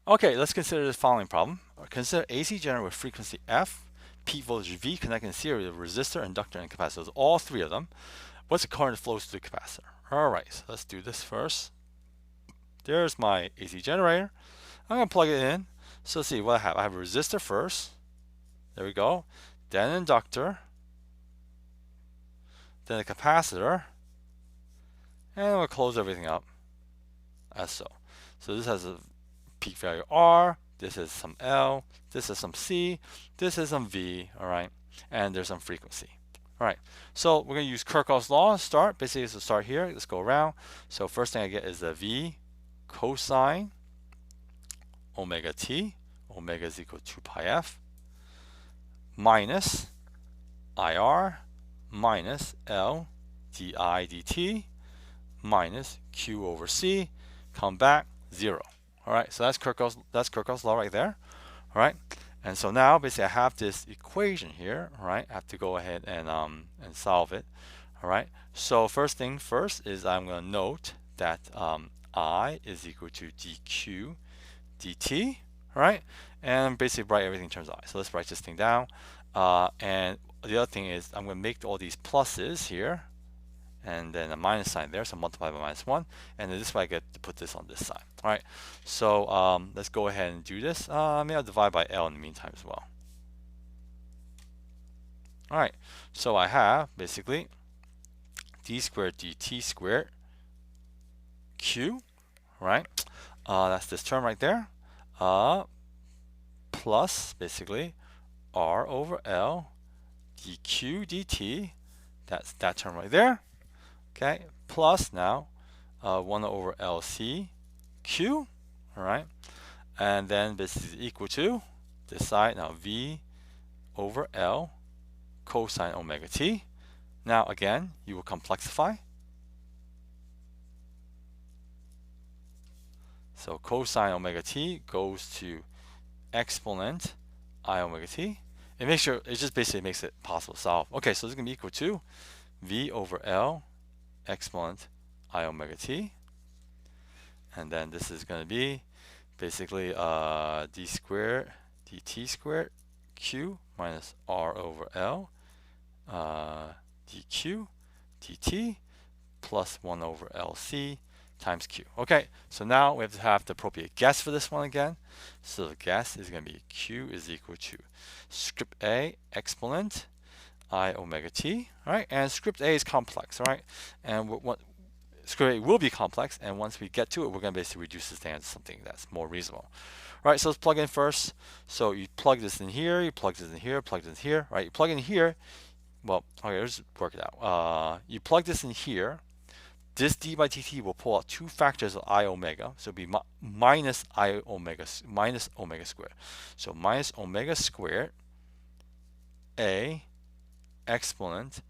Okay, let's consider the following problem. Consider AC generator with frequency F, peak voltage V connected in series with resistor, inductor, and capacitor. All three of them. What's the current that flows through the capacitor? Alright, so let's do this first. There's my AC generator. I'm going to plug it in. So let's see what I have. I have a resistor first. There we go. Then an inductor. Then a capacitor. And we'll close everything up as so. So this has a peak value R, this is some L, this is some C, this is some V, all right, and there's some frequency. All right, so we're going to use Kirchhoff's law to start. Basically, it's to start here. Let's go around. So first thing I get is the V cosine omega t. Omega is equal to 2 pi f minus IR minus L di dt minus Q over C. Come back 0. All right, so that's Kirchhoff's law right there. All right, and so now basically I have this equation here. All right, I have to go ahead and solve it. All right, so first thing first is I'm going to note that I is equal to dq dt. All right, and basically write everything in terms of I. So let's write this thing down. And the other thing is I'm going to make all these pluses here, and then a minus sign there, so multiply by -1, and then this way I get to put this on this side. All right, so let's go ahead and do this. Maybe I'll divide by L in the meantime as well. All right, so I have basically d squared dt squared q, right? That's this term right there, plus basically r over L dq dt, that's that term right there. Okay, plus now 1 over LC Q, all right, and then this is equal to this side now V over L cosine omega t. Now again, you will complexify. So cosine omega t goes to exponent I omega t. It just basically makes it possible to solve. Okay, so this is going to be equal to V over L exponent I omega t, and then this is going to be basically d squared dt squared q minus r over L dq dt plus 1 over LC times q. Okay, so now we have to have the appropriate guess for this one again. So the guess is going to be q is equal to script a exponent I omega t, all right, and script A is complex, all right, and what script A will be complex, and once we get to it, we're going to basically reduce this down to something that's more reasonable. All right, so let's plug in first. So you plug this in here, you plug this in here, plug this in here, right? You plug in here. Well, okay, let's work it out. You plug this in here. This d by dt will pull out two factors of I omega, so it'll be minus I omega minus omega squared. So minus omega squared A exponent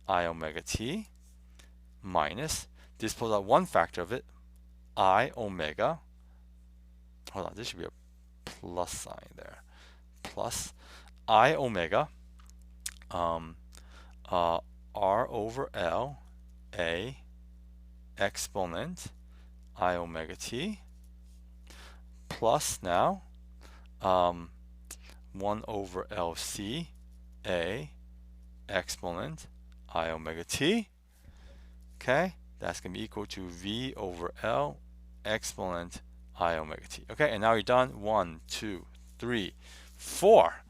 I omega t minus, this pulls out one factor of it, I omega, hold on, this should be a plus sign there, plus I omega R over L A exponent I omega t plus now 1 over LC A exponent I omega t. Okay, that's going to be equal to V over L exponent I omega t. Okay, and now you're done. 1, 2, 3, 4.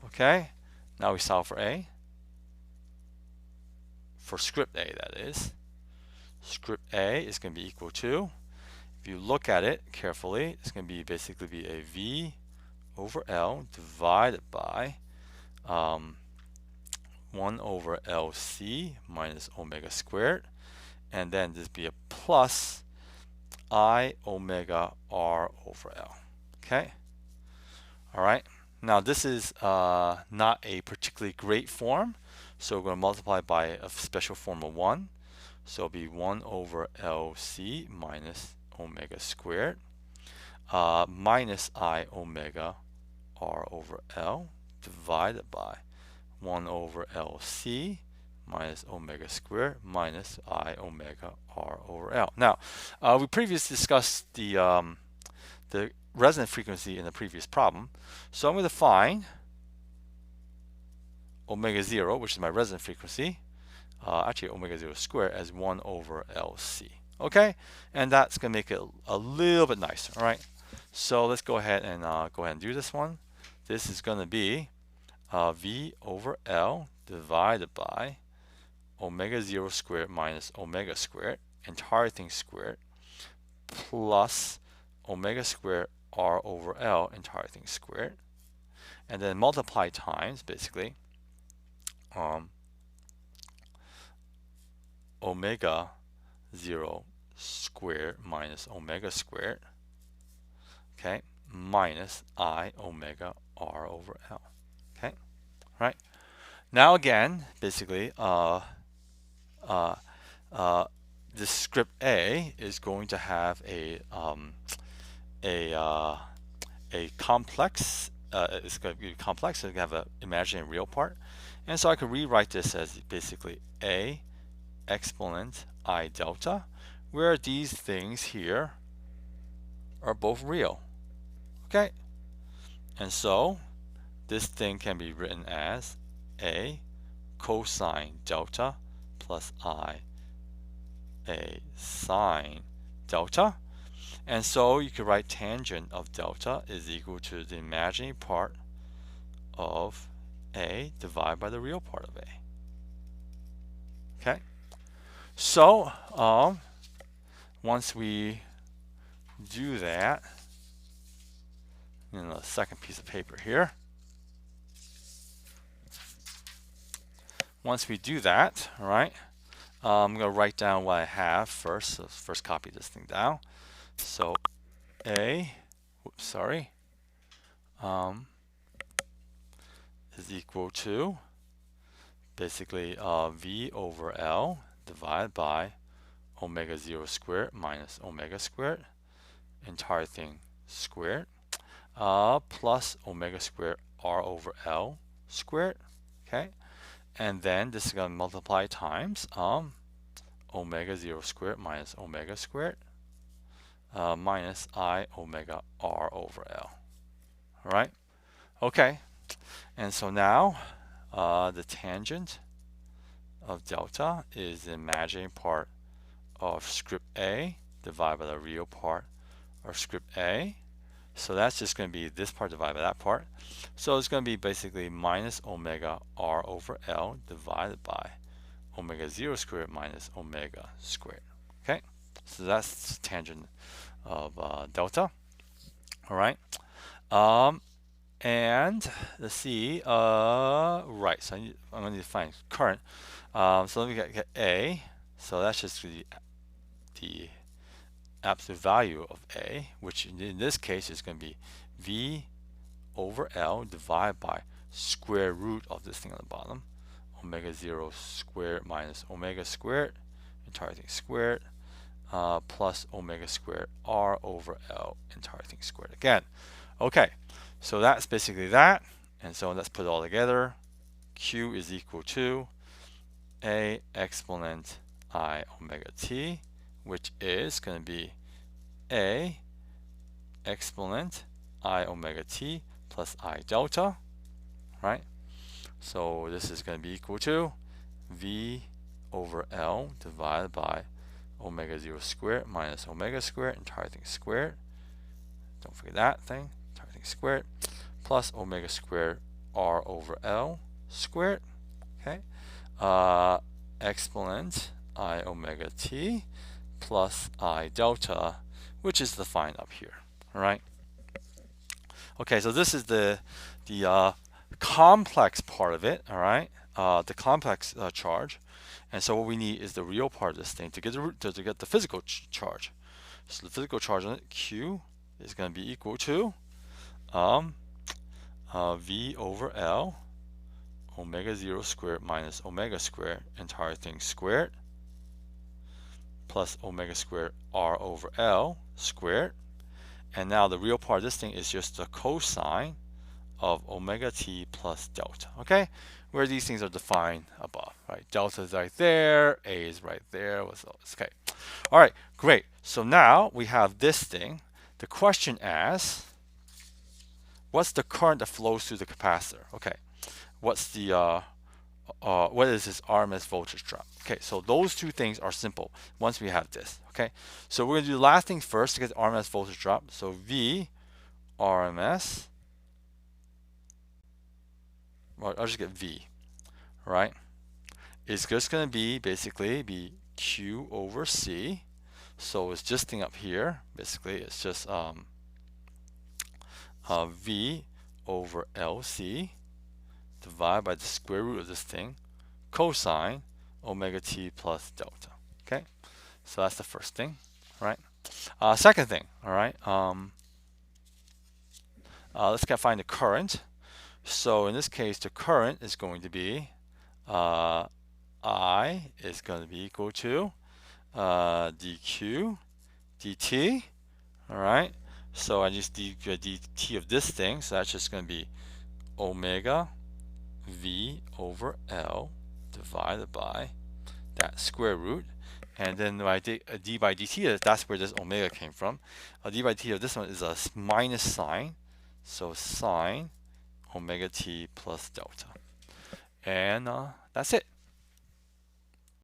Okay, now we solve for A. For script A, that is. Script A is going to be equal to, if you look at it carefully, it's going to be basically be a V over L divided by 1 over LC minus omega squared, and then this be a plus I omega R over L. Okay, all right, now this is not a particularly great form, so we're going to multiply by a special form of 1, so it'll be 1 over LC minus omega squared minus I omega R over L divided by 1 over LC minus omega squared minus I omega R over L. Now, we previously discussed the resonant frequency in the previous problem. So I'm going to find omega 0, which is my resonant frequency, actually omega 0 squared, as 1 over LC. Okay, and that's going to make it a little bit nicer. All right, so let's go ahead and do this one. This is going to be V over L divided by omega 0 squared minus omega squared, entire thing squared, plus omega squared R over L, entire thing squared, and then multiply times, basically, omega 0 squared minus omega squared, okay, minus I omega R over L. Okay, right? Now again, basically, this script A is going to have a complex. It's going to be complex, so you have an imaginary real part, and so I could rewrite this as basically A exponent I delta, where these things here are both real. Okay, and so this thing can be written as A cosine delta plus I a sine delta. And so you could write tangent of delta is equal to the imaginary part of A divided by the real part of A. Okay, so once we do that, in the second piece of paper here, once we do that, all right, I'm going to write down what I have first. So first copy this thing down. So A, whoops, sorry, is equal to basically V over L divided by omega 0 squared minus omega squared, entire thing squared, plus omega squared R over L squared. Okay, and then this is going to multiply times omega 0 squared minus omega squared, minus I omega R over L. All right, okay, and so now the tangent of delta is the imaginary part of script A divided by the real part of script A. So that's just going to be this part divided by that part. So it's going to be basically minus omega R over L divided by omega 0 squared minus omega squared. Okay, so that's the tangent of delta. All right, and let's see, right, so I'm going to find current. So let me get A. So that's just the absolute value of A, which in this case is going to be V over L divided by square root of this thing on the bottom, omega 0 squared minus omega squared, entire thing squared, plus omega squared R over L, entire thing squared again. Okay, so that's basically that. And so let's put it all together. Q is equal to A exponent I omega t, which is going to be A exponent I omega t plus I delta, right? So this is going to be equal to V over L divided by omega 0 squared minus omega squared, entire thing squared. Don't forget that thing, entire thing squared, plus omega squared R over L squared. Okay, exponent I omega t plus I delta, which is defined up here. All right. Okay, so this is the complex part of it. All right, the complex charge, and so what we need is the real part of this thing to get the physical charge. So the physical charge on it, Q, is going to be equal to V over L omega 0 squared minus omega squared, entire thing squared, plus omega squared R over L squared. And now the real part of this thing is just the cosine of omega t plus delta, okay? Where these things are defined above, right? Delta is right there, A is right there. Okay. All right, great. So now we have this thing the question asks, what's the current that flows through the capacitor? Okay, what's the what is this RMS voltage drop? Okay, so those two things are simple once we have this. Okay, so we're gonna do the last thing first to get the RMS voltage drop. So V RMS, well, I'll just get V, right? It's just gonna be basically be Q over C. So it's just thing up here. Basically, it's just V over LC divided by the square root of this thing, cosine omega t plus delta. Okay, so that's the first thing, right? Second thing, all right. Let's find the current. So in this case, the current is going to be I is going to be equal to dq dt. All right. So I just dt of this thing. So that's just going to be omega v over L divided by that square root. And then when I did a d by dt, that's where this omega came from. A d by dt of this one is a minus sign. So sine omega t plus delta. And that's it.